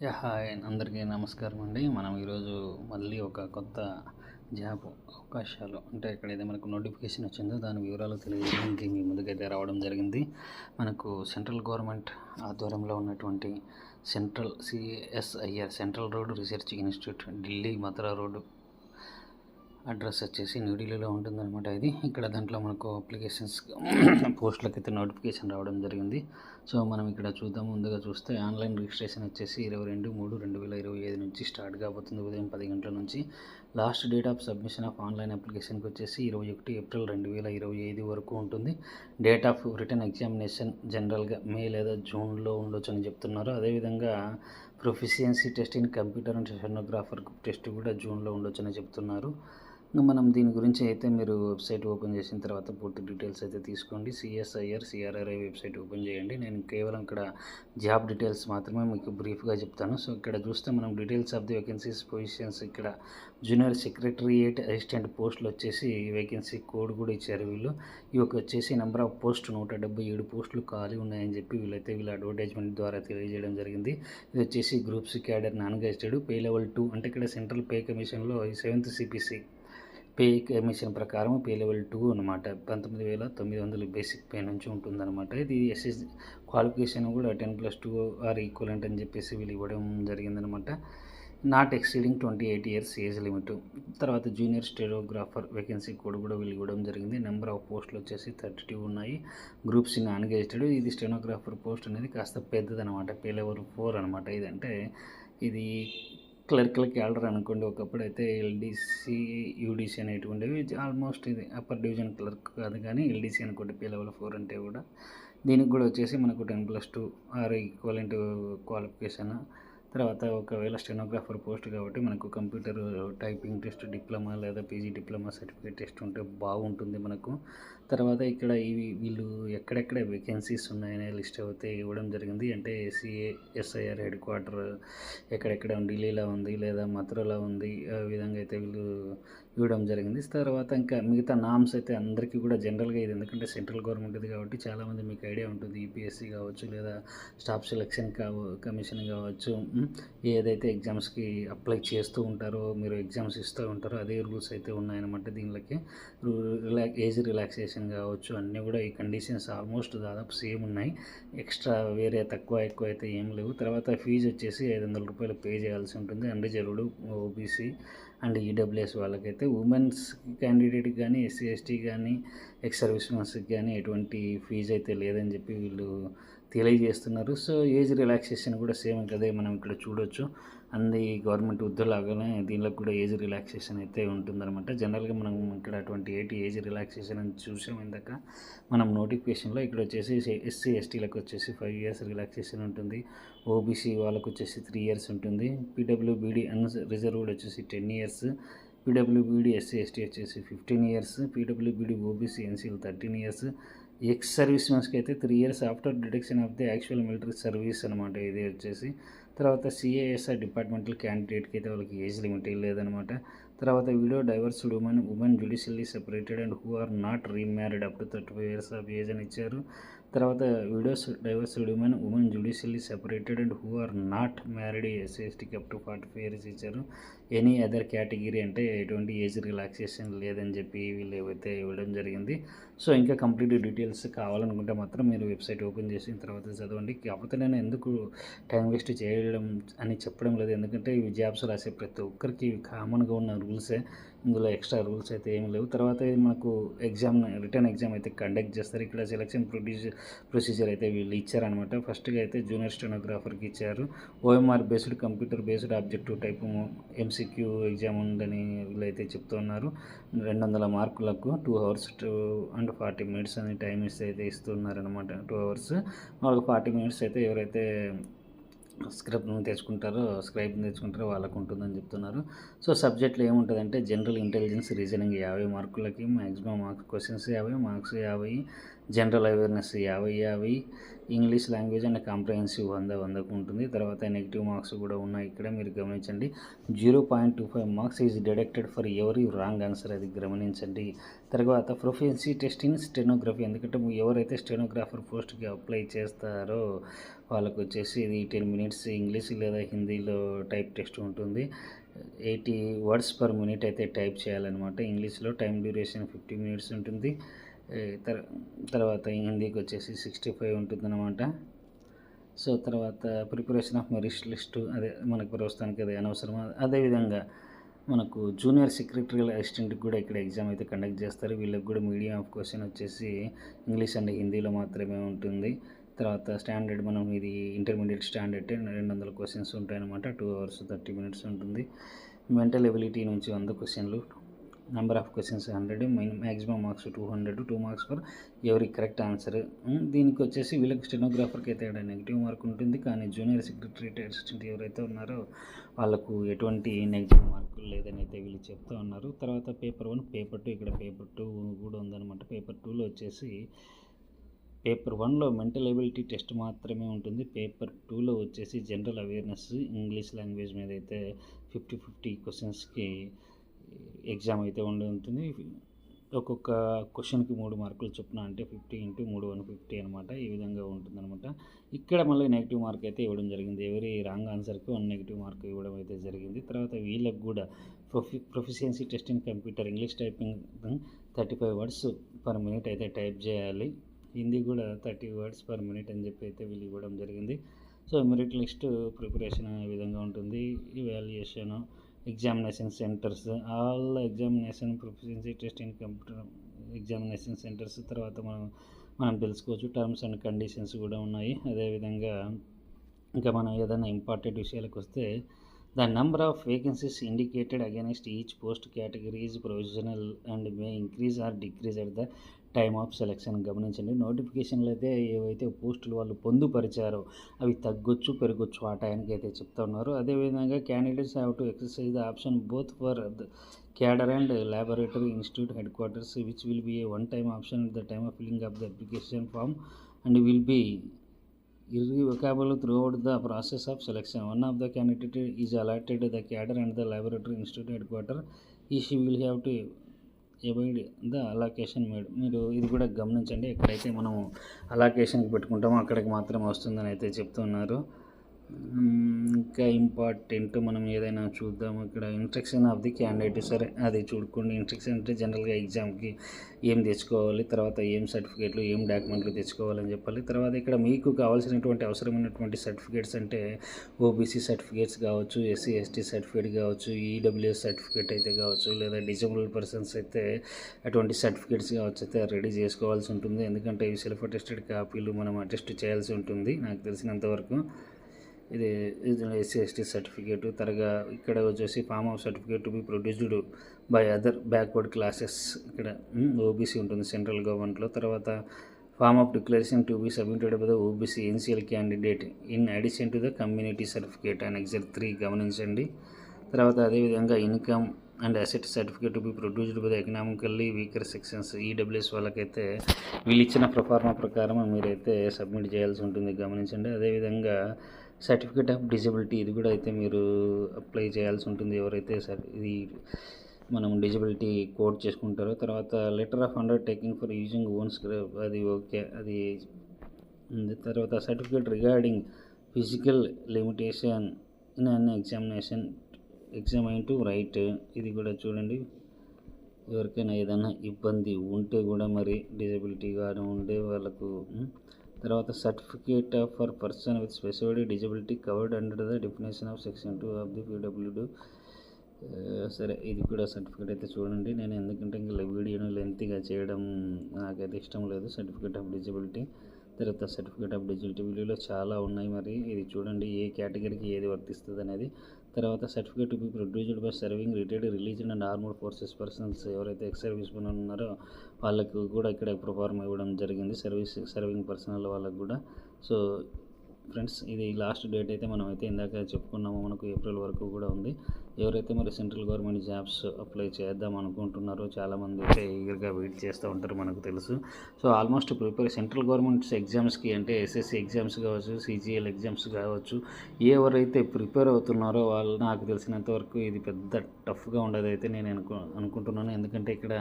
Hi అందరికీ నమస్కారం అండి. మనం ఈరోజు మళ్ళీ ఒక కొత్త జాబ్ అవకాశాలు అంటే ఎక్కడైతే మనకు నోటిఫికేషన్ వచ్చిందో దాని వివరాలు తెలియజేయడానికి మీ ముందుకైతే రావడం జరిగింది. మనకు సెంట్రల్ గవర్నమెంట్ ఆధ్వర్యంలో ఉన్నటువంటి CSIR central road research institute Delhi Mathura road address వచ్చేసి న్యూఢిల్లీలో ఉంటుందన్నమాట. ఇక్కడ దాంట్లో మనకు అప్లికేషన్స్ పోస్టులకి అయితే నోటిఫికేషన్ రావడం జరిగింది. సో మనం ఇక్కడ చూద్దాం. ముందుగా చూస్తే ఆన్లైన్ రిజిస్ట్రేషన్ వచ్చేసి 22/3/2025 నుంచి స్టార్ట్ కాబోతుంది. ఉదయం 10 గంటల నుంచి. Last date of submission of online అప్లికేషన్కి వచ్చేసి 21 ఏప్రిల్ 2025 వరకు ఉంటుంది. డేట్ ఆఫ్ రిటర్న్ ఎగ్జామినేషన్ జనరల్గా మే లేదా జూన్లో ఉండొచ్చు అని చెప్తున్నారు. అదేవిధంగా proficiency test in computer and stenographer test కూడా జూన్లో ఉండొచ్చు అని చెప్తున్నారు. మనం దీని గురించి అయితే మీరు వెబ్సైట్ ఓపెన్ చేసిన తర్వాత పూర్తి డీటెయిల్స్ అయితే తీసుకోండి. CSIR వెబ్సైట్ ఓపెన్ చేయండి. నేను కేవలం ఇక్కడ జాబ్ డీటెయిల్స్ మాత్రమే మీకు బ్రీఫ్గా చెప్తాను. సో ఇక్కడ చూస్తే మనం details of the vacancies positions ఇక్కడ జూనియర్ సెక్రటరియేట్ అసిస్టెంట్ పోస్టులు వచ్చేసి వేకెన్సీ కోడ్ కూడా ఇచ్చారు వీళ్ళు. ఇవి వచ్చేసి నెంబర్ ఆఫ్ పోస్ట్ 177 పోస్టులు ఖాళీ ఉన్నాయని చెప్పి వీళ్ళ అడ్వర్టైజ్మెంట్ ద్వారా తెలియజేయడం జరిగింది. ఇది వచ్చేసి groups cadre non gazetted pay level 2 అంటే ఇక్కడ సెంట్రల్ పే కమిషన్లో 7th CPC పే కమిషన్ ప్రకారం పే లెవెల్ 2 అనమాట. 19,900 బేసిక్ పే నుంచి ఉంటుందన్నమాట. ఇది SS క్వాలిఫికేషన్ కూడా 10+2 ఆర్ ఈక్వలెంట్ అని చెప్పేసి వీళ్ళు ఇవ్వడం జరిగిందనమాట. Not exceeding 28 years age limit. తర్వాత జూనియర్ స్టెనోగ్రాఫర్ వేకెన్సీ కోడ్ కూడా వీళ్ళు ఇవ్వడం జరిగింది. నెంబర్ ఆఫ్ పోస్టులు వచ్చేసి 32 ఉన్నాయి. Groups non gazetted. ఇది స్టెనోగ్రాఫర్ పోస్ట్ అనేది కాస్త పెద్దదనమాట. పే లెవెల్ 4 అనమాట. ఇది క్లర్కల్ క్యాడర్ అనుకోండి. ఒకప్పుడు అయితే LDC UDC అనేటువంటివి ఆల్మోస్ట్ ఇది అప్పర్ డివిజన్ క్లర్క్ కాదు కానీ LDC అనుకోండి. పే లెవెల్ 4 అంటే కూడా దీనికి కూడా వచ్చేసి మనకు 10+2 ఆర్ ఈక్వలెంట్ క్వాలిఫికేషన్. తర్వాత ఒకవేళ స్టెనోగ్రాఫర్ పోస్ట్ కాబట్టి మనకు కంప్యూటర్ టైపింగ్ టెస్ట్ డిప్లొమా లేదా PG డిప్లొమా సర్టిఫికేట్ టెస్ట్ ఉంటే బాగుంటుంది మనకు. తర్వాత ఇక్కడ వీళ్ళు ఎక్కడెక్కడ వేకెన్సీస్ ఉన్నాయనే లిస్ట్ అయితే ఇవ్వడం జరిగింది. అంటే CSIR హెడ్ క్వార్టర్ ఎక్కడెక్కడ ఢిల్లీలో ఉంది లేదా మథురలో ఉంది. ఆ విధంగా అయితే వీళ్ళు ఇవ్వడం జరిగింది. తర్వాత ఇంకా మిగతా నామ్స్ అయితే అందరికీ కూడా జనరల్గా ఇది ఎందుకంటే సెంట్రల్ గవర్నమెంట్ ఇది కాబట్టి చాలామంది మీకు ఐడియా ఉంటుంది. UPSC కావచ్చు లేదా స్టాఫ్ సెలక్షన్ కమిషన్ కావచ్చు. ఏదైతే ఎగ్జామ్స్కి అప్లై చేస్తూ ఉంటారో మీరు ఎగ్జామ్స్ ఇస్తూ ఉంటారో అదే రూల్స్ అయితే ఉన్నాయన్నమాట. దీనిలోకి ఏజ్ రిలాక్సేషన్ కావచ్చు అన్నీ కూడా ఈ కండిషన్స్ ఆల్మోస్ట్ దాదాపు సేమ్ ఉన్నాయి. ఎక్స్ట్రా వేరే తక్కువ ఎక్కువ అయితే ఏం లేవు. తర్వాత ఫీజు వచ్చేసి 500 రూపాయలు పే చేయాల్సి ఉంటుంది. అన్రిజర్వ్డ్ OBC అండ్ EWS వాళ్ళకైతే. ఉమెన్స్ క్యాండిడేట్కి కానీ SC ST కానీ ఎక్స్ సర్వీస్ మెన్స్కి కానీ ఎటువంటి ఫీజు అయితే లేదని చెప్పి వీళ్ళు తెలియజేస్తున్నారు. సో ఏజ్ రిలాక్సేషన్ కూడా సేమ్ ఉంటుంది. మనం ఇక్కడ చూడొచ్చు అన్ని గవర్నమెంట్ ఉద్యోగాలనే దీనిలో కూడా ఏజ్ రిలాక్సేషన్ అయితే ఉంటుందన్నమాట. జనరల్గా మనం ఇక్కడ 28 ఏజ్ రిలాక్సేషన్ అని చూసాం ఇందాక మనం నోటిఫికేషన్లో. ఇక్కడ వచ్చేసి SC STలకు వచ్చేసి 5 ఇయర్స్ రిలాక్సేషన్ ఉంటుంది. OBC వాళ్ళకు వచ్చేసి 3 ఇయర్స్ ఉంటుంది. PWBD అన్రిజర్వ్డ్ వచ్చేసి 10 ఇయర్స్. PWBD SC ST వచ్చేసి 15 years. PWBD OBC NCL 13 years. Ex service మెన్స్కి అయితే 3 years after deduction of the actual military service అనమాట. ఇది వచ్చేసి తర్వాత CASR డిపార్ట్మెంటల్ క్యాండిడేట్కి అయితే వాళ్ళకి ఏజ్ లిమిట్ లేదనమాట. తర్వాత divorced women judicially separated and who are not remarried up to 35 years of age అని ఇచ్చారు. తర్వాత divorced women judicially separated and who are not married SC STకి అప్ టు 45 ఇయర్స్ ఇచ్చారు. Any other category అంటే ఎటువంటి age relaxation లేదని చెప్పి వీళ్ళు ఏవైతే ఇవ్వడం జరిగింది. సో ఇంకా కంప్లీట్ డీటెయిల్స్ కావాలనుకుంటే మాత్రం మీరు వెబ్సైట్ ఓపెన్ చేసిన తర్వాత చదవండి. కాకపోతే నేను ఎందుకు టైం వేస్ట్ చేయడం అని చెప్పడం లేదు. ఎందుకంటే ఇవి జాబ్స్ రాసే ప్రతి ఒక్కరికి ఇవి కామన్గా ఉన్న రూల్సే. ఇందులో ఎక్స్ట్రా రూల్స్ అయితే ఏమి లేవు. తర్వాత ఇది మనకు రిటర్న్ ఎగ్జామ్ అయితే కండక్ట్ చేస్తారు. ఇక్కడ సెలక్షన్ ప్రొసీజర్ అయితే వీళ్ళు ఇచ్చారనమాట. ఫస్ట్గా అయితే జూనియర్ స్టెనోగ్రాఫర్కి ఇచ్చారు. OMR based computer based objective type MCQ exam ఉందని వీళ్ళైతే చెప్తున్నారు. 200 మార్కులకు 2 hours and 40 minutes అని టైం అయితే ఇస్తున్నారనమాట. 2 hours వాళ్ళకి 40 minutes అయితే ఎవరైతే స్క్రైబ్ని తెచ్చుకుంటారో వాళ్ళకు ఉంటుందని చెప్తున్నారు. సో సబ్జెక్టులు ఏముంటుందంటే జనరల్ ఇంటెలిజెన్స్ రీజనింగ్ 50 మార్కులకి maximum marks questions 50 marks 50. General awareness 50 English language and comprehensive 100కు ఉంటుంది. తర్వాత నెగిటివ్ మార్క్స్ కూడా ఉన్నాయి ఇక్కడ మీరు గమనించండి. 0.25 marks is deducted for every wrong answer, అది గమనించండి. తర్వాత ప్రొఫిషియన్సీ టెస్ట్ ఇన్ స్టెనోగ్రఫీ, ఎందుకంటే ఎవరైతే స్టెనోగ్రాఫర్ పోస్ట్కి అప్లై చేస్తారో వాళ్ళకు వచ్చేసి ఇది 10 మినిట్స్ ఇంగ్లీష్ లేదా హిందీలో టైప్ టెస్ట్ ఉంటుంది. 80 వర్డ్స్ పర్ మినిట్ అయితే టైప్ చేయాలన్నమాట. ఇంగ్లీష్లో టైం డ్యూరేషన్ 50 మినిట్స్ ఉంటుంది. తర్వాత హిందీకి వచ్చేసి 65 ఉంటుందన్నమాట. సో తర్వాత ప్రిపరేషన్ ఆఫ్ మెరిట్ లిస్ట్, అదే మనకు ప్రస్తుతానికి అది అనవసరం. అదేవిధంగా మనకు జూనియర్ సెక్రటరియల్ అసిస్టెంట్కి కూడా ఇక్కడ ఎగ్జామ్ అయితే కండక్ట్ చేస్తారు. వీళ్ళకి కూడా మీడియం ఆఫ్ క్వశ్చన్ వచ్చేసి ఇంగ్లీష్ అండ్ హిందీలో మాత్రమే ఉంటుంది. తర్వాత స్టాండర్డ్ మనం ఇది ఇంటర్మీడియట్ స్టాండర్డ్ 200 క్వశ్చన్స్ ఉంటాయన్నమాట. 2 hours 30 minutes ఉంటుంది. మెంటల్ ఎబిలిటీ నుంచి 100 క్వశ్చన్లు, number of questions 100, maximum marks 200, 2 marks for ఎవరి కరెక్ట్ ఆన్సర్. దీనికి వచ్చేసి వీళ్ళకి స్టెనోగ్రాఫర్కి అయితే నెగిటివ్ మార్క్ ఉంటుంది, కానీ జూనియర్ సెక్రటరీ అసిస్టెంట్ ఎవరైతే ఉన్నారో వాళ్ళకు ఎటువంటి నెగిటివ్ మార్కులు లేదని అయితే వీళ్ళు చెప్తూ ఉన్నారు. తర్వాత పేపర్ 1, పేపర్ 2, ఇక్కడ పేపర్ 2 కూడా ఉందన్నమాట. పేపర్ 2లో వచ్చేసి పేపర్ 1లో మెంటల్ ఎబిలిటీ టెస్ట్ మాత్రమే ఉంటుంది. పేపర్ 2లో వచ్చేసి జనరల్ అవేర్నెస్ ఇంగ్లీష్ లాంగ్వేజ్ మీద అయితే 50 క్వశ్చన్స్కి ఎగ్జామ్ అయితే ఉంటుంది. ఒక్కొక్క క్వశ్చన్కి 3 మార్కులు చొప్పున, అంటే 50 × 3 150 అనమాట. ఈ విధంగా ఉంటుందన్నమాట. ఇక్కడ మళ్ళీ నెగిటివ్ మార్క్ అయితే ఇవ్వడం జరిగింది. ఎవరి రాంగ్ ఆన్సర్కి 1 నెగిటివ్ మార్క్ ఇవ్వడం అయితే జరిగింది. తర్వాత వీళ్ళకి కూడా proficiency test in computer English typing 35 words per minute అయితే టైప్ చేయాలి. హిందీ కూడా 30 వర్డ్స్ పర్ మినిట్ అని చెప్పి అయితే వీళ్ళు ఇవ్వడం జరిగింది. సో మెరిట్ లిస్ట్ ప్రిపరేషన్ ఈ విధంగా ఉంటుంది. Evaluation, examination centres, all examination proficiency test in computer examination centres. తర్వాత మనం తెలుసుకోవచ్చు టర్మ్స్ అండ్ కండిషన్స్ కూడా ఉన్నాయి. అదేవిధంగా ఇంకా మనం ఏదైనా ఇంపార్టెంట్ విషయాలకు వస్తే, the number of vacancies indicated against each post category is provisional and May increase or decrease at the time of selection. గమనించండి, నోటిఫికేషన్లు అయితే ఏవైతే పోస్టులు వాళ్ళు పొందుపరిచారో అవి తగ్గొచ్చు పెరగొచ్చు ఆ టైంకి అయితే చెప్తా ఉన్నారు. అదేవిధంగా candidates have to exercise the option both for the cadre and laboratory institute headquarters which will be a one time option at the time of filling up the application form and will be irrevocable throughout the process of selection. One of the candidate is allotted the cadre and the laboratory institute headquarter. She will have to abide the allocation made. మీరు ఇది కూడా గమనించండి, ఎక్కడైతే మనం అలాకేషన్కి పెట్టుకుంటామో అక్కడికి మాత్రం వస్తుందని అయితే చెప్తున్నారు. ఇంకా ఇంపార్టెంట్ మనం ఏదైనా చూద్దాము. ఇక్కడ ఇన్స్ట్రక్షన్ ఆఫ్ ది క్యాండిడేట్, సరే అది చూడుకోండి. ఇన్స్ట్రక్షన్ అంటే జనరల్గా ఎగ్జామ్కి ఏం తెచ్చుకోవాలి, తర్వాత ఏం సర్టిఫికేట్లు ఏం డాక్యుమెంట్లు తెచ్చుకోవాలని చెప్పాలి. తర్వాత ఇక్కడ మీకు కావాల్సినటువంటి అవసరమైనటువంటి సర్టిఫికేట్స్ అంటే ఓబీసీ సర్టిఫికేట్స్ కావచ్చు, ఎస్సీ ఎస్టీ సర్టిఫికేట్ కావచ్చు, ఈడబ్ల్యూఎస్ సర్టిఫికేట్ అయితే కావచ్చు, లేదా డిజబుల్ పర్సన్స్ అయితే అటువంటి సర్టిఫికేట్స్ కావచ్చు అయితే రెడీ చేసుకోవాల్సి ఉంటుంది. ఎందుకంటే ఇవి సెల్ఫ్ అటెస్టెడ్ కాపీలు మనం అటెస్ట్ చేయాల్సి ఉంటుంది నాకు తెలిసినంతవరకు. ఇది ఎస్సీ ఎస్టీ సర్టిఫికేటు. తరగా ఇక్కడ వచ్చేసి form of certificate to be produced by other backward classes, ఇక్కడ ఓబీసీ ఉంటుంది సెంట్రల్ గవర్నమెంట్లో. తర్వాత form of declaration to be submitted by the OBC NCL candidate in addition to the community certificate and exam 3 గమనించండి. తర్వాత అదేవిధంగా income and asset certificate to be produced by the economically weaker sections. EWS వాళ్ళకైతే వీళ్ళు ఇచ్చిన proforma ప్రకారం మీరైతే submit చేయాల్సి ఉంటుంది, గమనించండి. అదేవిధంగా సర్టిఫికేట్ ఆఫ్ డిజబిలిటీ, ఇది కూడా అయితే మీరు అప్లై చేయాల్సి ఉంటుంది ఎవరైతే ఇది మనం డిజబిలిటీ కోడ్ చేసుకుంటారో. తర్వాత letter of undertaking for using own script, అది ఓకే, అది. తర్వాత certificate regarding physical limitation in an ఎగ్జామైన్ to right, ఇది కూడా చూడండి. ఎవరికైనా ఏదైనా ఇబ్బంది ఉంటే కూడా మరి డిజబిలిటీగా ఉండే వాళ్ళకు. తర్వాత certificate for person with specified disability covered under the definition of section 2 of the PWD. సరే ఇది కూడా సర్టిఫికేట్ అయితే చూడండి. నేను ఎందుకంటే ఇంకా వీడియోను లెంతీగా చేయడం నాకైతే ఇష్టం లేదు. సర్టిఫికేట్ ఆఫ్ డిజబిలిటీ, తర్వాత సర్టిఫికేట్ ఆఫ్ డిజబిలిటీ వీడియోలో చాలా ఉన్నాయి, మరి ఇది చూడండి ఏ కేటగిరీకి ఏది వర్తిస్తుంది అనేది. తర్వాత certificate to be produced by serving retired religion and armed forces persons, ఎవరైతే ఎక్స్ సర్వీస్ మెన్ ఉన్నారో వాళ్ళకు కూడా ఇక్కడ ప్రొఫార్మా ఇవ్వడం జరిగింది, సర్వింగ్ పర్సనల్ వాళ్ళకు కూడా. సో ఫ్రెండ్స్ ఇది లాస్ట్ డేట్ అయితే మనమైతే ఇందాక చెప్పుకున్నాము, మనకు ఏప్రిల్ వరకు కూడా ఉంది. ఎవరైతే మరి సెంట్రల్ గవర్నమెంట్ జాబ్స్ అప్లై చేద్దాం అనుకుంటున్నారో చాలామంది అయితే ఈగర్గా వెయిట్ చేస్తూ ఉంటారు, మనకు తెలుసు. సో ఆల్మోస్ట్ సెంట్రల్ గవర్నమెంట్స్ ఎగ్జామ్స్కి అంటే ఎస్ఎస్సి ఎగ్జామ్స్ కావచ్చు, సిజిఎల్ ఎగ్జామ్స్ కావచ్చు, ఎవరైతే ప్రిపేర్ అవుతున్నారో వాళ్ళు నాకు తెలిసినంతవరకు ఇది పెద్ద టఫ్గా ఉండదైతే నేను అనుకుంటున్నాను. ఎందుకంటే ఇక్కడ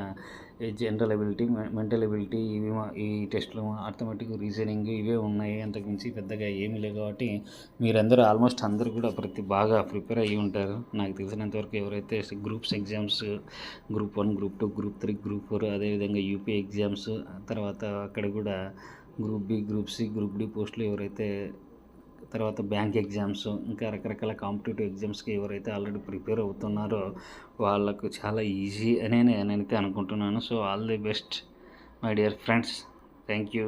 జనరల్ ఎబిలిటీ, మెంటల్ ఎబిలిటీ ఇవి ఈ టెస్ట్లు, అర్థమెటిక్, రీజనింగ్ ఇవే ఉన్నాయి. అంతకుమించి పెద్దగా ఏమీ లేవు. కాబట్టి మీరందరూ ఆల్మోస్ట్ అందరూ కూడా బాగా ప్రిపేర్ అయ్యి ఉంటారు. నాకు తెలిసినంతవరకు ఎవరైతే groups exams, group 1, group 2, group 3, group 4, అదేవిధంగా యూపీ ఎగ్జామ్స్, తర్వాత అక్కడ కూడా group B, group C, group D posts ఎవరైతే, తర్వాత బ్యాంక్ ఎగ్జామ్స్, ఇంకా రకరకాల కాంపిటేటివ్ ఎగ్జామ్స్కి ఎవరైతే ఆల్రెడీ ప్రిపేర్ అవుతున్నారో వాళ్ళకు చాలా ఈజీ అనే నేనైతే అనుకుంటున్నాను. So all the best my dear friends. Thank you.